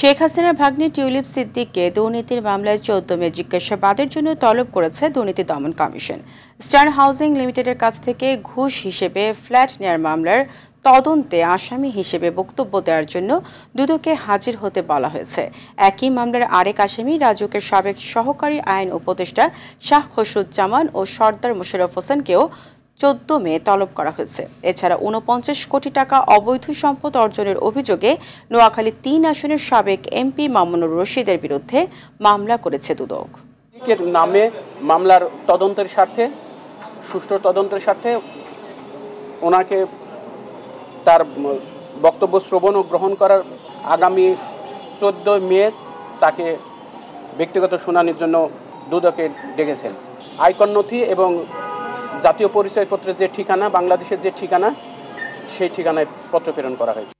শেখ হাসিনার ভাগ্নি টিউলিপ সিদ্দিককে দুর্নীতির মামলায় ১৪ মে জিজ্ঞাসাবাদের জন্য তলব করেছে দুর্নীতি দমন কমিশন। স্টার হাউজিং লিমিটেডের কাছ থেকে ঘুষ হিসেবে ফ্ল্যাট নেয়ার মামলার তদন্তে আসামি হিসেবে বক্তব্য দেওয়ার জন্য দুদকে হাজির হতে বলা হয়েছে। একই মামলার আরেক আসামি রাজউকের সাবেক সহকারী আইন উপদেষ্টা শাহ খসরুজ্জামান ও সর্দার মোশাররফ হোসেনকেও ১৪ মে তলব করা হয়েছে। এছাড়া ৪৯ কোটি টাকা অবৈধ সম্পদ অর্জনের অভিযোগে নোয়াখালী ৩ আসনের সাবেক এমপি মামুনুর রশিদের বিরুদ্ধে মামলা করেছে দুদক। নামে মামলার তদন্তের স্বার্থে, সুষ্ঠু তদন্তের স্বার্থে ওনাকে তার বক্তব্য শ্রবণ ও গ্রহণ করার আগামী ১৪ মে তাকে ব্যক্তিগত শুনানির জন্য দুদকে ডেকেছেন। আয়কর নথি এবং জাতীয় পরিচয়পত্রের যে ঠিকানা, বাংলাদেশের যে ঠিকানা, সেই ঠিকানায় পত্র প্রেরণ করা হয়েছে।